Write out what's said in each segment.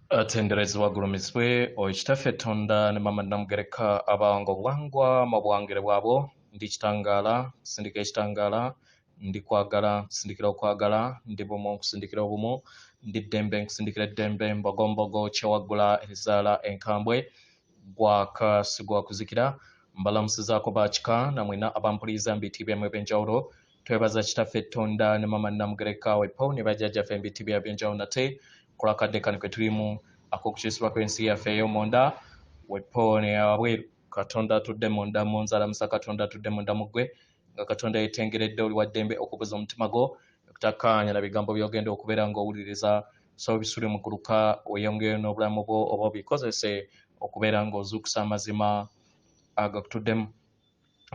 Atenderezebwa gulumizibwe ekitaffe Tonda ne Mama Namugereka abango bwangwa mu bwangere bwabo ndi kitangaala sindika ekitangaala ndi kwagala nsindikira okwagala ndi bumu nkusindikira obumu ndi ddembe nkusindikira eddembe mbogombogo kyewaggula ezaala enkambwe gwaka sigwa kuzikira mbalamusizaako bakika namwena abampuliza mbitibyamu ebyenjawulo twebaza kitaffe Tonda ne Mama Namugereka wepo ne bajjajjaffe mbitibya ebyenjawulo nate kulakadde kano ke tulimu ak'okukyusibwa kw'ensi yaffe ey'omunda wepo ne abweru Katonda atudde munda mu nzalamusa Katonda atudde munda mu ggwe nga Katonda yeetengeredde oli wa ddembe okubuza omutima gwo okutakkaanya na bigambo by'ogenda okubeera ng'owuliriza so bisule mu gguluka weeyongere n'obulamu bwo oba obikozese okubeera ng'ozuukusa amazima agakutuddemu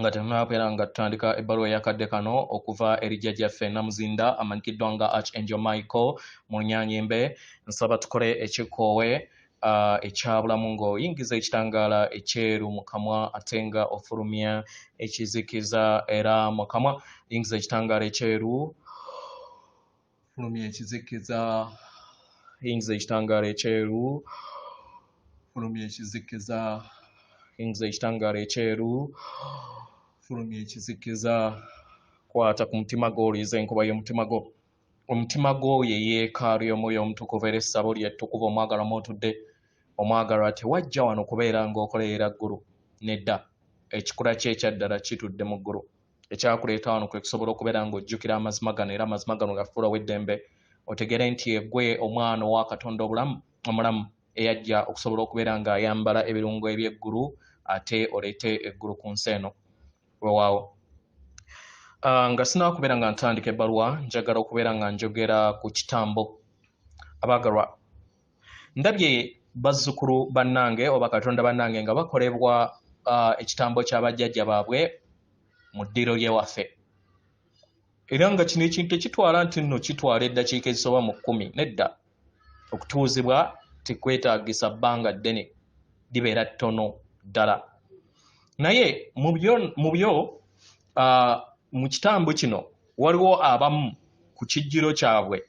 nga tetunaabeera nga tutandika ebbaluwa eyakadde kano okuva eri jjajjaffe Namuzinda amanyikiddwa nga Archangel Michael mu Nnyanyimbe nsaba tukole ekikoowe ekyabulamu ng'oyingiza ekitangaala ekyeru mu kamwa ate nga ofulumya ekizikiza era mu kamwa yingiza ekitangaala ekyeru fulumya ekizikiza yingiza ekitangaala ekyeru fulumya ekizikiza yingiza ekitangaala ekyeru fulumya ekizikiza kwata ku mutima gwo oliiza enkuba y'omutima gwo omutima gwo ye yeekaalu y'omwoyo omutukuvu era essabo lyettukuvu omwagalwa mw'otudde omwagalwa tewajja wano kubeera ng'okolerera ggulu nedda ekikula kye ekyaddala kitudde mu ggulu ekyakuleeta wano kwe kusobola okubeera ng'ojjukira amazima gano era amazima gano gafuulawo eddembe otegere nti eggwe omwana owa Katonda omulamu eyajja okusobola okubeera ng'ayambala ebirungo eby'eggulu ate oleete eggulu ku nsi eno weewaawo nga sinaakubeera nga ntandika ebbaluwa njagala okubeera nga njogera ku kitambo abaagalwa ndabye bazzukulu bannange oba Katonda bannange nga bakolebwa ekitambo ky'abajjajja baabwe mu ddiro ly'ewaffe era nga kino ekintu tekitwala nti nno kitwala eddakiika ezisoba mu 10 nedda okutuuzibwa tekwetaagisa bbanga ddene libeera ttono ddala naye mu kitambo kino waliwo abamu ku kijjiro kyabwe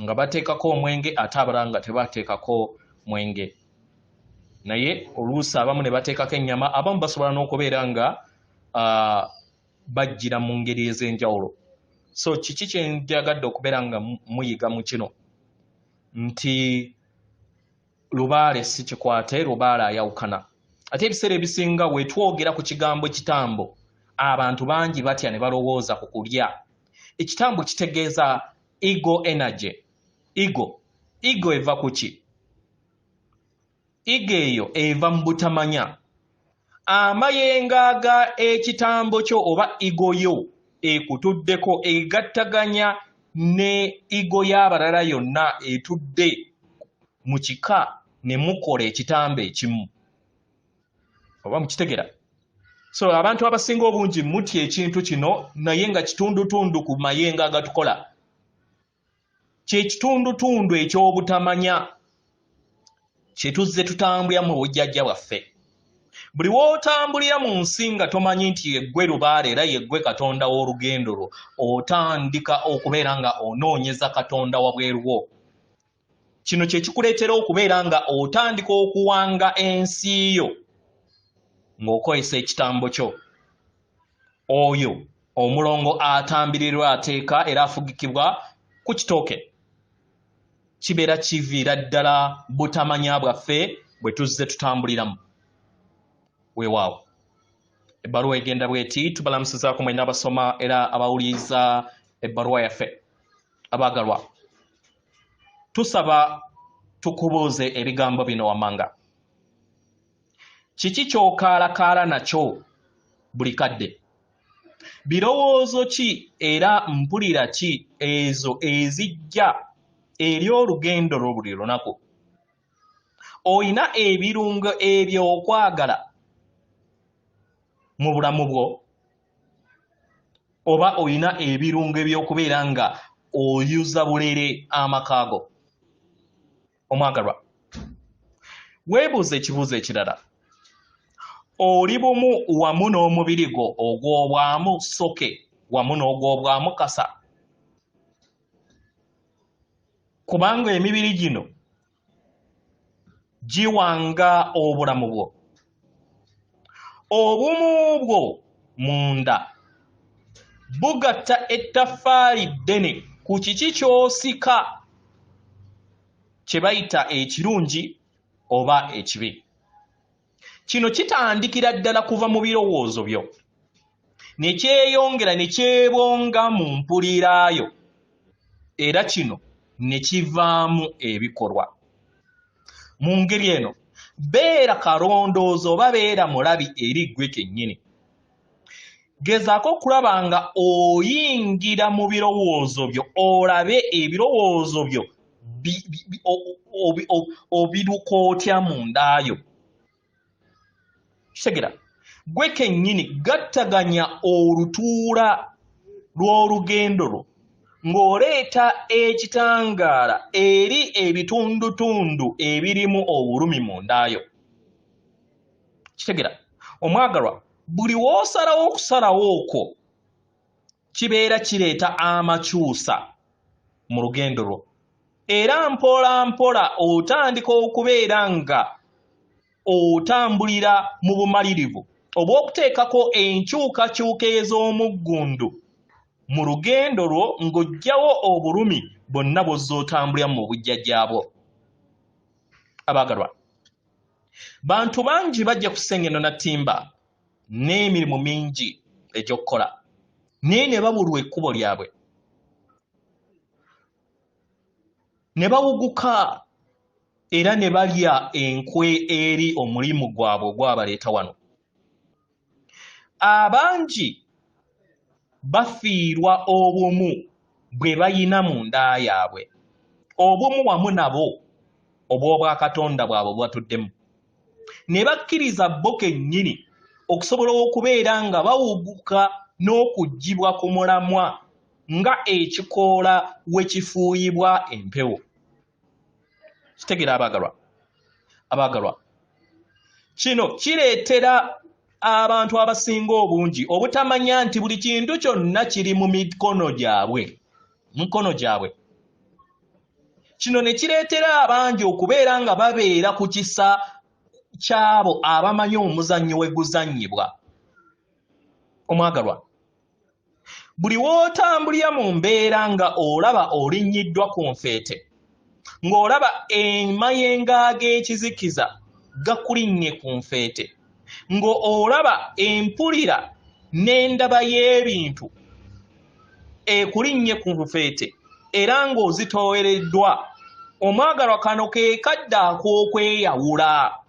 nga bateekako omwenge ate abalala nga tebateekako mwenge naye oluusi abamu ne bateekako ennyama abamu basobola n'okubeera nga bajjira mu ngeri ez'enjawulo so kiki kye njagadde okubeera nga muyiga mu kino nti lubaale si kikwate lubaale ayawukana ate ebiseera ebisinga wetwogera ku kigambo kitambo abantu bangi batya ne balowooza ku kulya ekitambo kitegeeza ego energy ego eva ku ki ego eyo eva mu butamanya amayenga aga ekitambo kyo oba ego yo ekutuddeko egattaganya ne ego y'abalala yonna etudde mu kika ne mukola ekitambo ekimu oba mukitegera so abantu abasinga obungi mutya ekintu kino naye nga kitundutundu ku mayenga agatukola kyekitundutundu ekyobutamanya kyetuzze tutambulira mu bujjajja bwaffe buli wootambulira mu nsi nga tomanyi nti yeggwe lubaale era yeggwe Katonda w'olugendo lwo otandika okubeera nga onoonyeza Katonda wabweruwo kino kye kikuleetera okubeera nga otandika okuwanga ensi yo ng'okozesa ekitambo kyo oyo omulongo atambirirwa ateeka era afugikibwa ku kitooke kibeera kiviira ddala butamanya bwaffe bwe tuzze tutambuliramu weewaawo ebbaluwa egenda bweti tubalamusizaako mwenna abasoma era abawuliriza ebbaluwa yaffe abaagalwa tusaba tukubuuze ebigambo bino wammanga kiki ky'okaalakaala nakyo buli kadde birowoozo ki era mpulira ki ezo ezijja eri olugendo lwo buli lunaku oyina ebirungo ebyokwagala mu bulamu bwo oba oyina ebirungo ebyokubeera nga oyuza bulere amakaago omwagalwa weebuuza ekibuuzo ekirala oli bumu wamu n'omubiri gwo ogw'obwamu soke wamu n'ogw'obwamu kasa kubanga emibiri gino giwanga obulamu bwo. Obumu bwo munda bugatta ettaffaali ddene ku kiki ky'osika kye bayita ekirungi oba ekibi. Kino kitandikira ddala kuva mu birowoozo byo ne kyeyongera ne kyebonga mu mpuliraayo era kino ne kivaamu ebikolwa. Mu ngeri eno beera kalondoozo oba beera mulabi eri ggwe kennyini. Gezaako okulaba nga oyingira mu birowoozo byo olabe ebirowoozo byo obiruka otya mundaayo. Kitegera gwe kennyini gattaganya olutuula lw'olugendo lwo ng'oleeta ekitangaala eri ebitundutundu ebirimu obulumi mundaayo. Kitegera omwagalwa, buli w'osalawo okusalawo okwo kibeera kireeta amakyusa mu lugendo lwo, era mpola mpola otandika okubeera nga otambulira mu bumalirivu obw'okuteekako enkyukakyuka ez'omuggundu mu lugendo lwo ng'oggyawo obulumi bwonna bw'ozza otambulira mu bujjajjaabwo. Abaagalwa, bantu bangi bajja ku ssengeno na ttimba n'emirimu mingi egy'okukola naye ne babulwa ekkubo lyabwe, ne bawuguka era ne balya enkwe eri omulimu gwabwe ogwabaleeta wano. Abangi bafiirwa obumu bwe bayina mu nda yaabwe, obumu wamu nabo obw'obwakatonda bwabwe bwatuddemu, ne bakkiriza bo kennyini okusobola okubeera nga bawuguka n'okuggyibwa ku mulamwa nga ekikoola we kifuuyibwa empewo. Kitegera abaagalwa, kino kireetera abantu abasinga obungi obutamanya nti buli kintu kyonna kiri mu mikono gyabwe. Kino ne kireetera abangi okubeera nga babeera ku kisa ky'abo abamanyi omuzannyo we guzannyibwa. Omwagalwa, buli w'otambulira mu mbeera nga olaba olinnyiddwa ku nfeete, ng'olaba emayengo ag'ekizikiza gakulinnye ku nfeete, ng'olaba empulira n'endaba y'ebintu ekulinnye ku nfeete era ng'ozitoowereddwa, omwagalwa, kano ke kadde ak'okweyawula.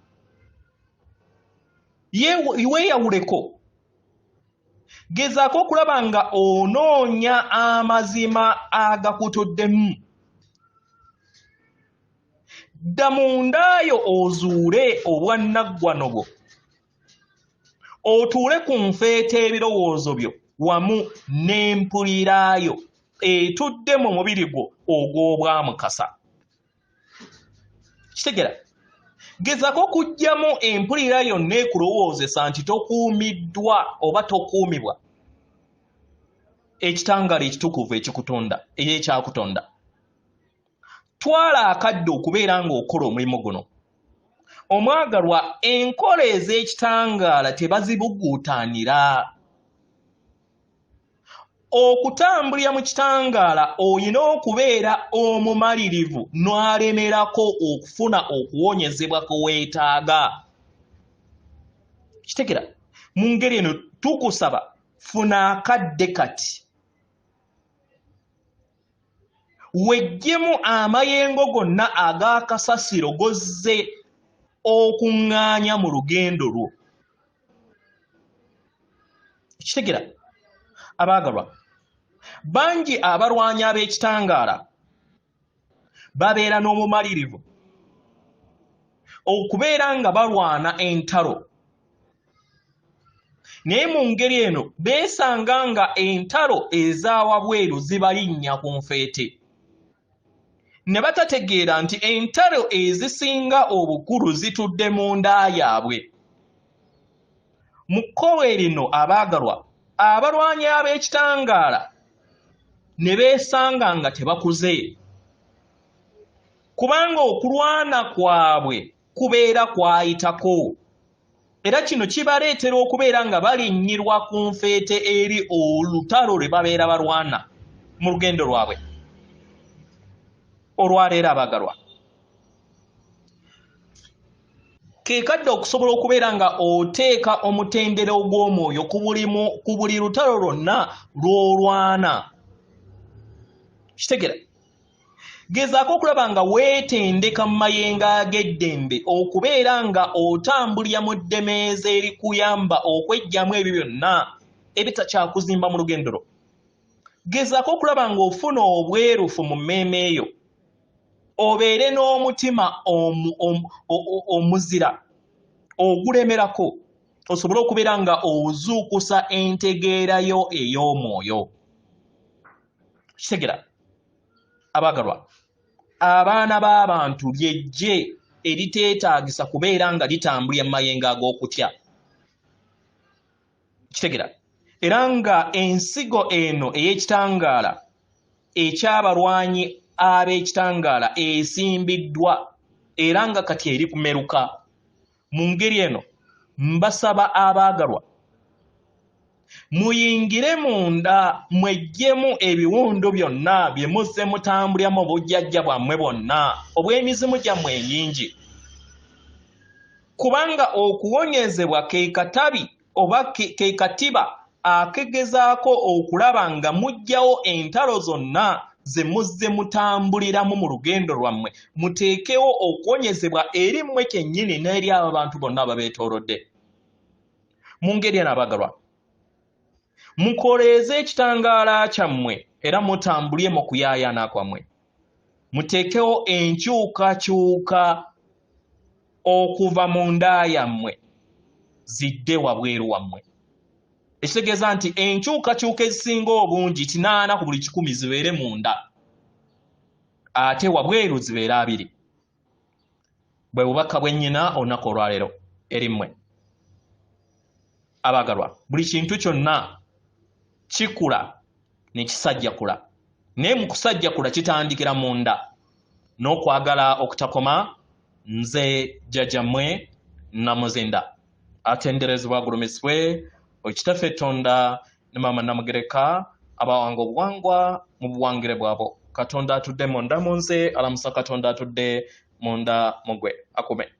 Weeyawuleko. Gezaako okulaba nga onoonya amazima agakutuddemu. Dda mundaayo ozuule obwannaggwano bwo, otuule ku nfeete ebirowoozo byo wamu n'empuliraayo etudde mu mubiri gwo ogw'obwamukasa. Kitegera, gezaako okuggyamu empulira yonna ekulowoozesa nti tokuumiddwa oba tokuumibwa ekitangaala ekitukuvu ekyakutonda. Twala akadde okubeera ng'okola omulimu guno. Omwagalwa, enkola ez'ekitangaala tebazibuguutaanira. Okutambulira mu kitangaala oyina okubeera omumalirivu n'alemerako okufuna okuwonyezebwa kwe weetaaga. Kitegera, mu ngeri eno tukusaba funa akadde kati, weggyemu amayengo gonna ag'akasasiro gozze okuŋŋaanya mu lugendo lwo. Kitegera, abaagalwa, bangi abalwanyi ab'ekitangaala babeera n'obumalirivu okubeera nga balwana entalo, naye mu ngeri eno beesanga nga entalo ez'awabweru zibalinnya ku nfeete, ne batategeera nti entalo ezisinga obukulu zitudde mu nda yaabwe. Mu kkowe lino abaagalwa, abalwanyi ab'ekitangaala ne beesanga nga tebakuze, kubanga okulwana kwabwe kubeera kwayitako era kino kibaleetera okubeera nga balinnyirwa ku nfeete eri olutalo lwe babeera balwana mu lugendo lwabwe. Olwaleero abagalwa, ke kadde okusobola okubeera nga oteeka omutendera ogw'omwoyo ku buli lutalo lwonna lw'olwana. Kitegera, gezaako okulaba nga weetendeka mu mayengo ag'eddembe okubeera nga otambulira mu ddemeeza erikuyamba okweggyamu ebyo byonna ebitakyakuzimba mu lugendo lwo. Gezaako okulaba ng'ofuna obwerufu mu mmeeme eyo, obeere n'omutima omuzira ogulemerako, osobole okubeera nga ozuukusa entegeerayo ey'omwoyo. Kitegera, abagalwa, abaana b'abantu ly'eggye eriteetaagisa kubeera nga litambulira mu mayengo ag'okutya. Kitegera, era nga ensigo eno ey'ekitangaala ekyabalwanyi ab'ekitangaala esimbiddwa era nga kati eri kumeruka. Mu ngeri eno mbasaba abaagalwa, muyingire munda mweggyemu ebiwundu byonna bye muzze mutambuliramu obujjajja bwammwe bwonna obw'emizimu gyammwe enyingi, kubanga okuwonyezebwa ke katabi oba ke katiba akegezaako okulaba nga muggyawo entalo zonna ze muzze mutambuliramu mu lugendo lwammwe, muteekewo okuwonyezebwa eri mmwe kennyini n'eri abo abantu bonna ababeetoolodde. Mu ngeri eno abagalwa, mukoleeze ekitangaala kyammwe era mutambulye mu kuyaayaana kwammwe. Muteekewo enkyukakyuka okuva mu nda yammwe zidde wabweru wammwe. Ekitegeeza nti enkyukakyuka ezisinga obungi 80 ku buli 100 zibeere munda, ate wabweru zibeere 2. Bwe bubaka bwennyina olunaku olwaleero eri mmwe. Abagalwa, buli kintu kyonna kikula ne kisajjakula, naye mu kusajjakula kitandikira munda. N'okwagala okutakoma, nze jjajjammwe Namuzinda, atenderezebwa agulumizibwe Kitaffe Tonda ne Maama Namugereka, abawanga obuwangwa mu buwangire bwabo. Katonda atudde munda mu nze, alamusa Katonda atudde munda mu gwe. Akume.